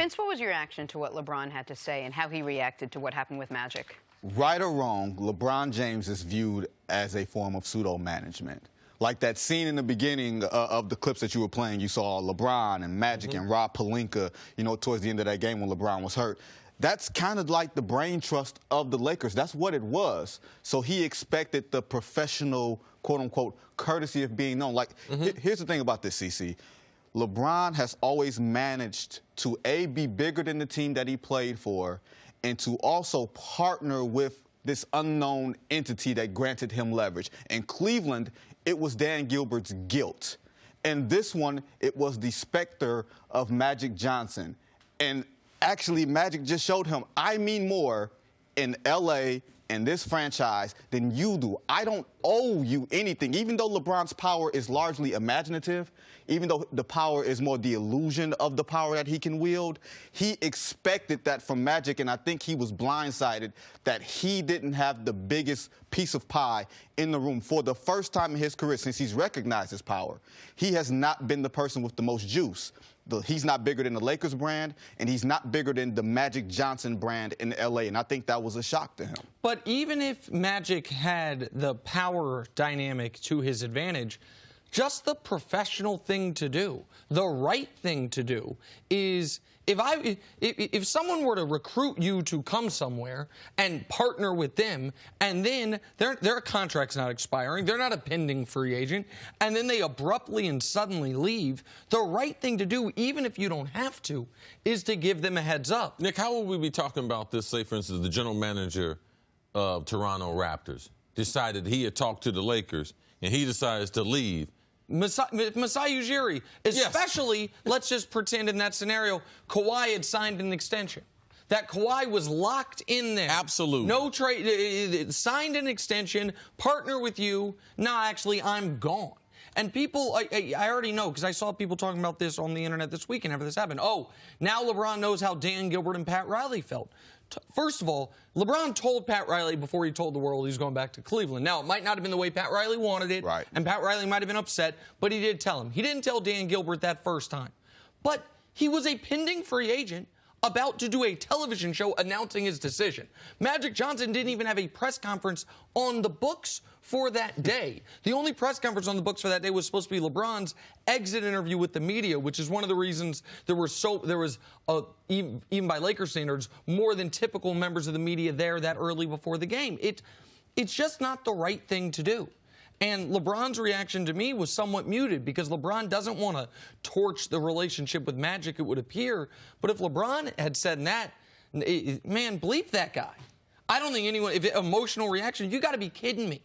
Vince, what was your reaction to what LeBron had to say and how he reacted to what happened with Magic? Right or wrong, LeBron James is viewed as a form of pseudo-management. Like that scene in the beginning of the clips that you were playing, you saw LeBron and Magic and Rob Pelinka, towards the end of that game when LeBron was hurt. That's kind of like the brain trust of the Lakers. That's what it was. So he expected the professional, quote-unquote, courtesy of being known. Like, here's the thing about this, CC. LeBron has always managed to, A, be bigger than the team that he played for, and to also partner with this unknown entity that granted him leverage. In Cleveland, it was Dan Gilbert's guilt. And this one, it was the specter of Magic Johnson. And actually, Magic just showed him, I mean more in L.A. and this franchise than you do. I don't owe you anything. Even though LeBron's power is largely imaginative, even though the power is more the illusion of the power that he can wield, he expected that from Magic, and I think he was blindsided that he didn't have the biggest piece of pie in the room. For the first time in his career, since he's recognized his power, he has not been the person with the most juice. He's not bigger than the Lakers brand, and he's not bigger than the Magic Johnson brand in L.A., and I think that was a shock to him. But even if Magic had the power dynamic to his advantage, just the professional thing to do, the right thing to do is if someone were to recruit you to come somewhere and partner with them, and then their contract's not expiring, they're not a pending free agent, and then they abruptly and suddenly leave, the right thing to do, even if you don't have to, is to give them a heads up. Nick, how would we be talking about this, say, for instance, the general manager of Toronto Raptors decided he had talked to the Lakers, and he decides to leave? Masai Ujiri, especially, yes. Let's just pretend in that scenario, Kawhi had signed an extension. That Kawhi was locked in there. Absolutely. No trade, signed an extension, partner with you. No, actually, I'm gone. And people, I already know, because I saw people talking about this on the internet this weekend after this happened. Oh, now LeBron knows how Dan Gilbert and Pat Riley felt. First of all, LeBron told Pat Riley before he told the world he was going back to Cleveland. Now, it might not have been the way Pat Riley wanted it, right, and Pat Riley might have been upset, but he did tell him. He didn't tell Dan Gilbert that first time. But he was a pending free agent about to do a television show announcing his decision. Magic Johnson didn't even have a press conference on the books for that day. The only press conference on the books for that day was supposed to be LeBron's exit interview with the media, which is one of the reasons there was even by Lakers standards, more than typical members of the media there that early before the game. It's just not the right thing to do. And LeBron's reaction to me was somewhat muted because LeBron doesn't want to torch the relationship with Magic, it would appear. But if LeBron had said that, man, bleep that guy. I don't think anyone, if emotional reaction, you got to be kidding me.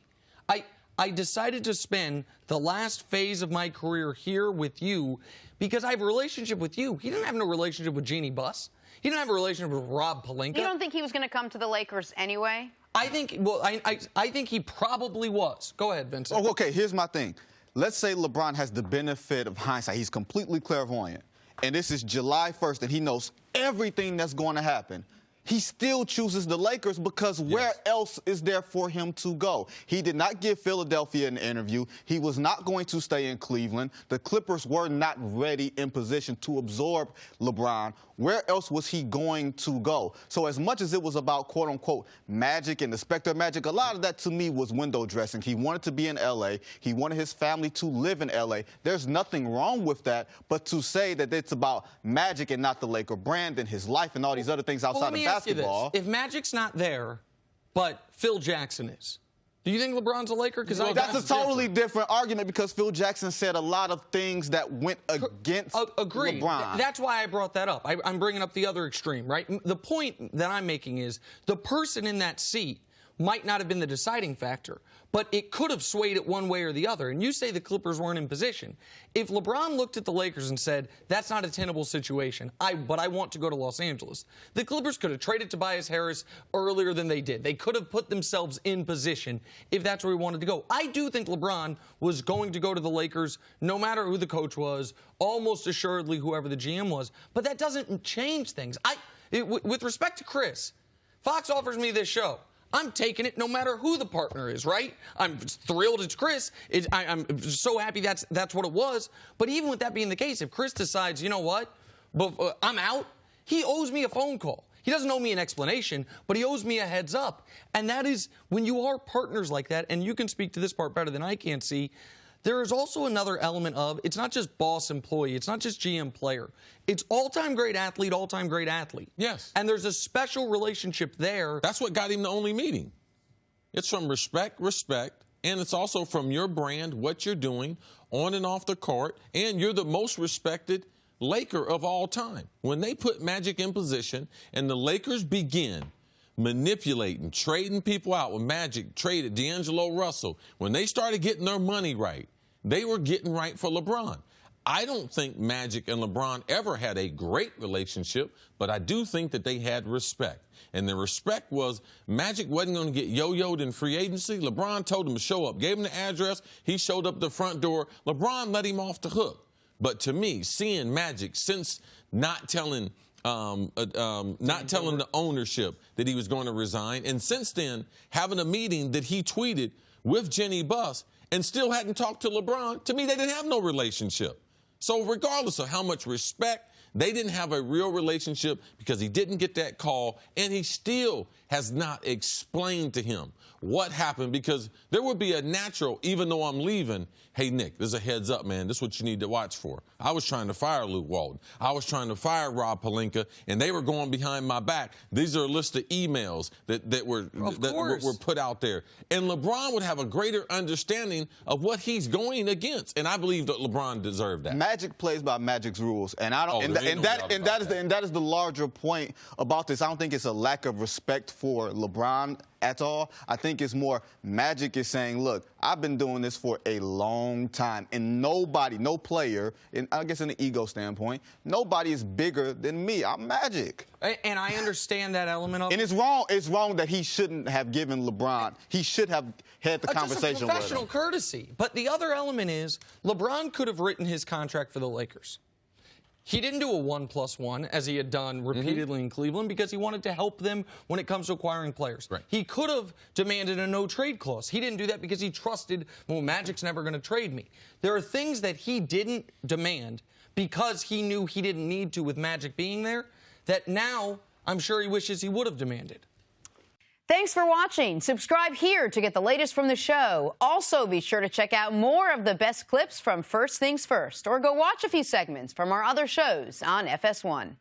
I decided to spend the last phase of my career here with you because I have a relationship with you. He didn't have no relationship with Jeannie Buss. He didn't have a relationship with Rob Pelinka. You don't think he was going to come to the Lakers anyway? I think, well, I think he probably was. Go ahead, Vincent. Oh, okay, here's my thing. Let's say LeBron has the benefit of hindsight. He's completely clairvoyant. And this is July 1st, and he knows everything that's going to happen. He still chooses the Lakers because where else is there for him to go? He did not give Philadelphia an interview. He was not going to stay in Cleveland. The Clippers were not ready in position to absorb LeBron. Where else was he going to go? So as much as it was about, quote-unquote, Magic and the specter of Magic, a lot of that to me was window dressing. He wanted to be in L.A. He wanted his family to live in L.A. There's nothing wrong with that, but to say that it's about Magic and not the Laker brand and his life and all these other things outside of basketball. If Magic's not there, but Phil Jackson is, do you think LeBron's a Laker? Because that's a totally different argument because Phil Jackson said a lot of things that went against LeBron. That's why I brought that up. I'm bringing up the other extreme, right? The point that I'm making is the person in that seat might not have been the deciding factor, but it could have swayed it one way or the other. And you say the Clippers weren't in position. If LeBron looked at the Lakers and said, that's not a tenable situation, but I want to go to Los Angeles, the Clippers could have traded Tobias Harris earlier than they did. They could have put themselves in position if that's where he wanted to go. I do think LeBron was going to go to the Lakers no matter who the coach was, almost assuredly whoever the GM was, but that doesn't change things. With respect to Cris, Fox offers me this show. I'm taking it no matter who the partner is, right? I'm thrilled it's Cris. I'm so happy that's what it was. But even with that being the case, if Cris decides, you know what, I'm out, He owes me a phone call. He doesn't owe me an explanation, but he owes me a heads up. And that is, when you are partners like that, and you can speak to this part better than I can see, there is also another element of, it's not just boss employee, it's not just GM player. It's all-time great athlete, all-time great athlete. Yes. And there's a special relationship there. That's what got him the only meeting. It's from respect, and it's also from your brand, what you're doing on and off the court, and you're the most respected Laker of all time. When they put Magic in position and the Lakers begin manipulating, trading people out, when Magic traded D'Angelo Russell, when they started getting their money right, they were getting right for LeBron. I don't think Magic and LeBron ever had a great relationship, but I do think that they had respect. And the respect was Magic wasn't going to get yo-yoed in free agency. LeBron told him to show up, gave him the address. He showed up the front door. LeBron let him off the hook. But to me, seeing Magic, since not telling the ownership that he was going to resign, and since then having a meeting that he tweeted with Jenny Buss and still hadn't talked to LeBron, to me they didn't have no relationship. So regardless of how much respect, they didn't have a real relationship because he didn't get that call, and he still has not explained to him what happened, because there would be a natural, even though I'm leaving, hey, Nick, there's a heads up, man. This is what you need to watch for. I was trying to fire Luke Walton. I was trying to fire Rob Pelinka, and they were going behind my back. These are a list of emails that were put out there. And LeBron would have a greater understanding of what he's going against, and I believe that LeBron deserved that. Magic plays by Magic's rules, and I don't. That is the larger point about this. I don't think it's a lack of respect for LeBron at all. I think it's more Magic is saying, look, I've been doing this for a long time, and nobody, no player, and I guess in an ego standpoint, nobody is bigger than me. I'm Magic. And I understand that element of it. And it's wrong. It's wrong that he shouldn't have given LeBron. He should have had the conversation with him. Professional courtesy. But the other element is LeBron could have written his contract for the Lakers. He didn't do a 1+1 as he had done repeatedly in Cleveland because he wanted to help them when it comes to acquiring players. Right. He could have demanded a no-trade clause. He didn't do that because he trusted, well, Magic's never going to trade me. There are things that he didn't demand because he knew he didn't need to with Magic being there that now I'm sure he wishes he would have demanded. Thanks for watching. Subscribe here to get the latest from the show. Also, be sure to check out more of the best clips from First Things First, or go watch a few segments from our other shows on FS1.